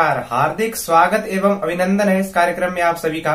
नमस्कार, हार्दिक स्वागत एवं अभिनंदन है इस कार्यक्रम में आप सभी का।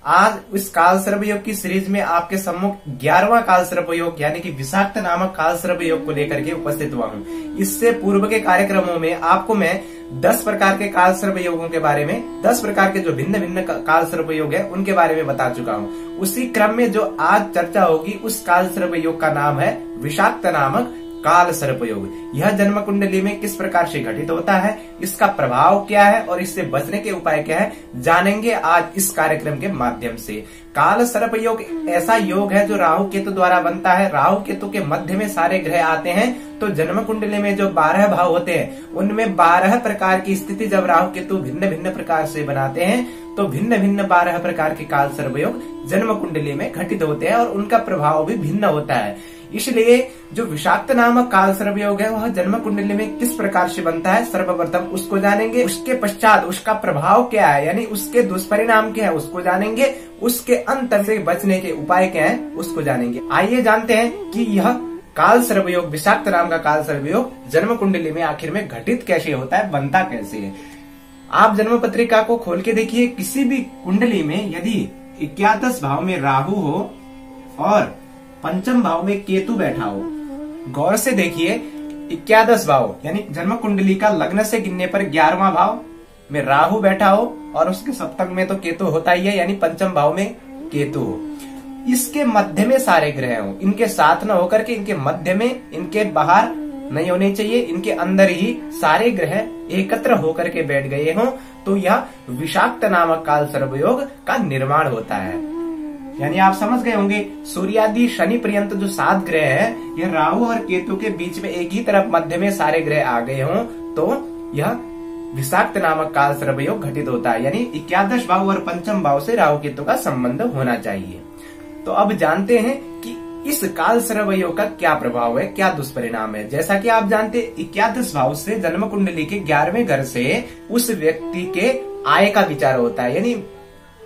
आज इस काल सर्प योग की सीरीज में आपके सम्मुख 11वां काल सर्प योग यानी कि विषाक्त नामक काल सर्प योग को लेकर के उपस्थित हुआ हूँ। इससे पूर्व के कार्यक्रमों में आपको मैं 10 प्रकार के काल सर्प योगों के बारे में, 10 प्रकार के जो भिन्न भिन्न काल सर्प योग है उनके बारे में बता चुका हूँ। उसी क्रम में जो आज चर्चा होगी उस काल सर्प योग का नाम है विषाक्त नामक काल सर्प योग। यह जन्म कुंडली में किस प्रकार से घटित होता है, इसका प्रभाव क्या है और इससे बचने के उपाय क्या है, जानेंगे आज इस कार्यक्रम के माध्यम से। काल सर्प योग ऐसा योग है जो राहु केतु द्वारा बनता है। राहु केतु के मध्य में सारे ग्रह आते हैं, तो जन्म कुंडली में जो 12 भाव होते हैं उनमें 12 प्रकार की स्थिति जब राहु केतु भिन्न भिन्न प्रकार से बनाते हैं तो भिन्न भिन्न 12 प्रकार के काल सर्प योग जन्म कुंडली में घटित होते हैं और उनका प्रभाव भी भिन्न होता है। इसलिए जो विषाक्त नामक काल सर्प योग है वह जन्म कुंडली में किस प्रकार से बनता है सर्वप्रथम उसको जानेंगे। उसके पश्चात उसका प्रभाव क्या है यानी उसके दुष्परिणाम क्या है उसको जानेंगे। उसके अंत से बचने के उपाय क्या है उसको जानेंगे। आइए जानते हैं कि यह काल सर्प योग, विषाक्त नाम का काल सर्प योग जन्म कुंडली में आखिर में घटित कैसे होता है, बनता कैसे है। आप जन्म पत्रिका को खोल के देखिए, किसी भी कुंडली में यदि 11 भाव में राहु हो और पंचम भाव में केतु बैठा हो, गौर से देखिए 11 भाव यानी जन्म कुंडली का लग्न से गिनने पर 11वां भाव में राहु बैठा हो और उसके सप्तम में तो केतु होता ही है यानी पंचम भाव में केतु हो। इसके मध्य में सारे ग्रह हो, इनके साथ न होकर के इनके मध्य में, इनके बाहर नहीं होने चाहिए, इनके अंदर ही सारे ग्रह एकत्र होकर के बैठ गए हों, तो यह विषाक्त नामक काल सर्प योग का निर्माण होता है। यानी आप समझ गए होंगे, सूर्यादि शनि पर्यंत जो 7 ग्रह है यह राहु और केतु के बीच में एक ही तरफ मध्य में सारे ग्रह आ गए हों तो यह विषाक्त नामक काल सर्प योग घटित होता है। यानी 11 भाव और पंचम भाव से राहु केतु का संबंध होना चाहिए। तो अब जानते हैं कि इस काल सर्प योग का क्या प्रभाव है, क्या दुष्परिणाम है। जैसा कि आप जानते 11 भाव से जन्म कुंडली के 11वें घर से उस व्यक्ति के आय का विचार होता है। यानी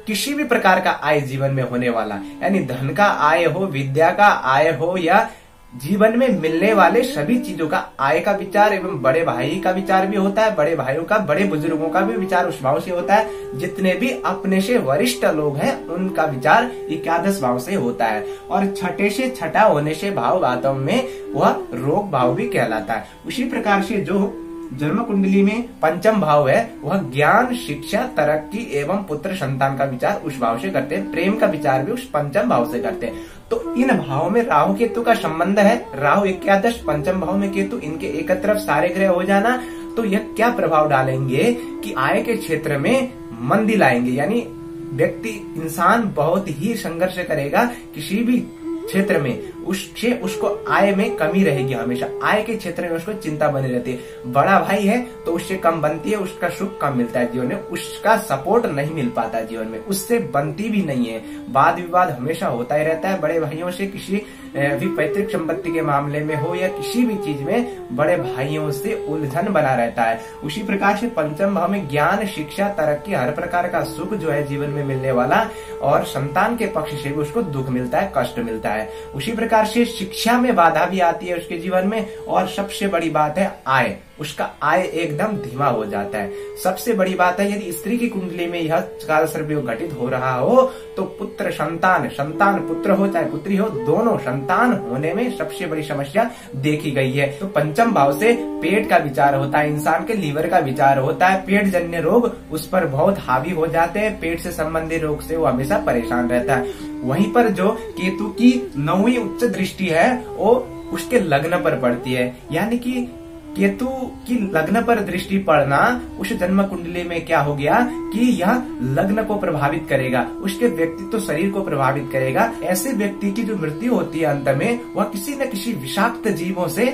किसी भी प्रकार का आय जीवन में होने वाला, यानी धन का आय हो, विद्या का आय हो या जीवन में मिलने वाले सभी चीजों का आय का विचार एवं बड़े भाई का विचार भी होता है। बड़े भाइयों का, बड़े बुजुर्गों का भी विचार उस भाव से होता है। जितने भी अपने से वरिष्ठ लोग हैं उनका विचार 11 भाव से होता है। और छठे से छठा होने से भाव वास्तव में वह रोग भाव भी कहलाता है। उसी प्रकार से जो जन्म कुंडली में पंचम भाव है वह ज्ञान, शिक्षा, तरक्की एवं पुत्र संतान का विचार उस भाव से करते हैं। प्रेम का विचार भी उस पंचम भाव से करते हैं। तो इन भाव में राहु केतु का संबंध है। राहु 11, पंचम भाव में केतु, इनके एक तरफ सारे ग्रह हो जाना तो यह क्या प्रभाव डालेंगे कि आय के क्षेत्र में मंदी लाएंगे। यानी व्यक्ति, इंसान बहुत ही संघर्ष करेगा किसी भी क्षेत्र में, उससे उसको आय में कमी रहेगी। हमेशा आय के क्षेत्र में उसको चिंता बनी रहती है। बड़ा भाई है तो उससे कम बनती है, उसका सुख कम मिलता है जीवन में, उसका सपोर्ट नहीं मिल पाता जीवन में, उससे बनती भी नहीं है। वाद विवाद हमेशा होता ही रहता है बड़े भाइयों से, किसी भी पैतृक संपत्ति के मामले में हो या किसी भी चीज में बड़े भाइयों से उलझन बना रहता है। उसी प्रकार से पंचम भाव में ज्ञान, शिक्षा, तरक्की, हर प्रकार का सुख जो है जीवन में मिलने वाला, और संतान के पक्ष से भी उसको दुख मिलता है, कष्ट मिलता है। उसी प्रकार से शिक्षा में बाधा भी आती है उसके जीवन में। और सबसे बड़ी बात है आय, उसका आय एकदम धीमा हो जाता है। सबसे बड़ी बात है यदि स्त्री की कुंडली में यह काल सर्प योग घटित हो रहा हो तो पुत्र संतान, संतान पुत्र हो चाहे पुत्री हो, दोनों संतान होने में सबसे बड़ी समस्या देखी गई है। तो पंचम भाव से पेट का विचार होता है, इंसान के लीवर का विचार होता है। पेट जन्य रोग उस पर बहुत हावी हो जाते हैं। पेट से संबंधित रोग से वो हमेशा परेशान रहता है। वहीं पर जो केतु की 9वीं उच्च दृष्टि है वो उसके लग्न पर पड़ती है। यानी कि केतु की लग्न पर दृष्टि पड़ना उस जन्म कुंडली में क्या हो गया कि यह लग्न को प्रभावित करेगा, उसके व्यक्तित्व शरीर को प्रभावित करेगा। ऐसे व्यक्ति की जो मृत्यु होती है अंत में वह किसी न किसी विषाक्त जीवों से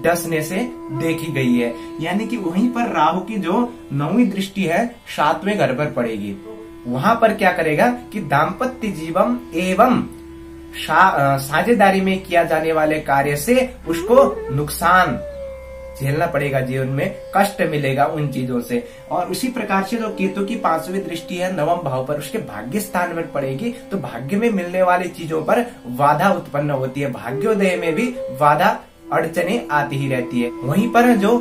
डसने से देखी गई है। यानी कि वहीं पर राहु की जो 9वीं दृष्टि है 7वें घर पर पड़ेगी। वहां पर क्या करेगा कि दाम्पत्य जीवन एवं साझेदारी में किया जाने वाले कार्य से उसको नुकसान झेलना पड़ेगा, जीवन में कष्ट मिलेगा उन चीजों से। और उसी प्रकार से जो केतु की 5वीं दृष्टि है 9वें भाव पर, उसके भाग्य स्थान पर पड़ेगी तो भाग्य में मिलने वाली चीजों पर बाधा उत्पन्न होती है। भाग्योदय में भी बाधा, अड़चने आती ही रहती है। वहीं पर जो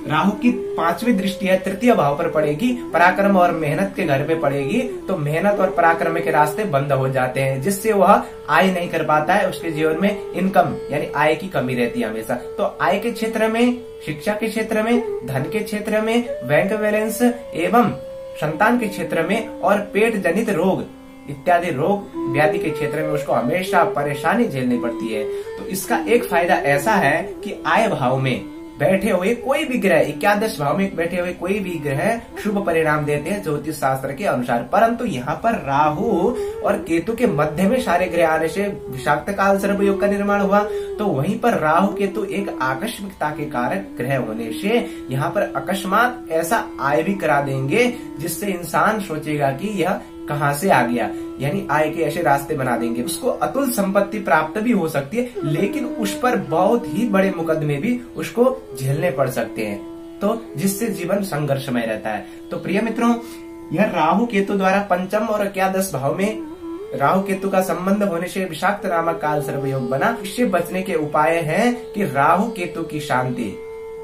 राहु की 5वीं दृष्टि है, तृतीय भाव पर पड़ेगी, पराक्रम और मेहनत के घर पे पड़ेगी, तो मेहनत और पराक्रम के रास्ते बंद हो जाते हैं, जिससे वह आय नहीं कर पाता है। उसके जीवन में इनकम यानी आय की कमी रहती है हमेशा। तो आय के क्षेत्र में, शिक्षा के क्षेत्र में, धन के क्षेत्र में, बैंक बैलेंस एवं संतान के क्षेत्र में और पेट जनित रोग इत्यादि रोग व्याधि के क्षेत्र में उसको हमेशा परेशानी झेलनी पड़ती है। तो इसका एक फायदा ऐसा है कि आय भाव में बैठे हुए कोई भी ग्रह, 11 भाव में बैठे हुए कोई भी ग्रह शुभ परिणाम देते हैं ज्योतिष शास्त्र के अनुसार। परंतु यहाँ पर राहु और केतु के मध्य में सारे ग्रह आने से विषाक्त काल सर्प योग का निर्माण हुआ। तो वहीं पर राहु केतु एक आकस्मिकता के कारक ग्रह होने से यहाँ पर अकस्मात ऐसा आय भी करा देंगे जिससे इंसान सोचेगा कि यह कहां से आ गया, यानी आय के ऐसे रास्ते बना देंगे। उसको अतुल संपत्ति प्राप्त भी हो सकती है, लेकिन उस पर बहुत ही बड़े मुकदमे भी उसको झेलने पड़ सकते हैं, तो जिससे जीवन संघर्षमय रहता है। तो प्रिय मित्रों, यह राहु केतु द्वारा पंचम और 11 भाव में राहु केतु का संबंध होने से विषाक्त नामक काल सर्प योग बना। इससे बचने के उपाय हैं कि राहु केतु की शांति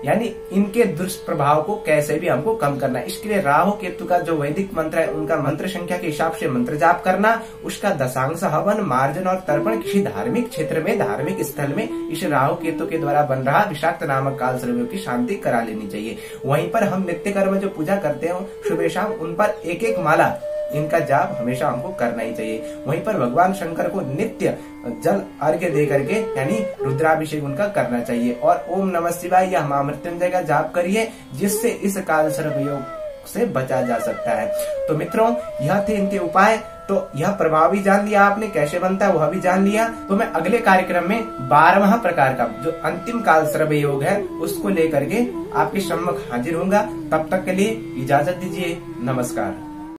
यानी इनके दुष्प्रभाव को कैसे भी हमको कम करना है। इसके लिए राहु केतु का जो वैदिक मंत्र है उनका मंत्र संख्या के हिसाब से मंत्र जाप करना, उसका दशांश हवन, मार्जन और तर्पण किसी धार्मिक क्षेत्र में, धार्मिक स्थल में इस राहु केतु के द्वारा बन रहा विषाक्त नामक काल सर्प की शांति करा लेनी चाहिए। वहीं पर हम नित्य कर्म जो पूजा करते हैं सुबह शाम, उन पर एक एक माला इनका जाप हमेशा हमको करना ही चाहिए। वहीं पर भगवान शंकर को नित्य जल अर्घ्य दे करके यानी रुद्राभिषेक उनका करना चाहिए। और ओम नमः शिवाय या महामृत्युंजय का जाप करिए, जिससे इस काल सर्प योग से बचा जा सकता है। तो मित्रों, यह थे इनके उपाय। तो यह प्रभाव भी जान लिया आपने कैसे बनता है, वह भी जान लिया। तो मैं अगले कार्यक्रम में 12वां प्रकार का जो अंतिम काल सर्प योग है उसको लेकर के आपके सम्मुख हाजिर होऊंगा। तब तक के लिए इजाजत दीजिए। नमस्कार।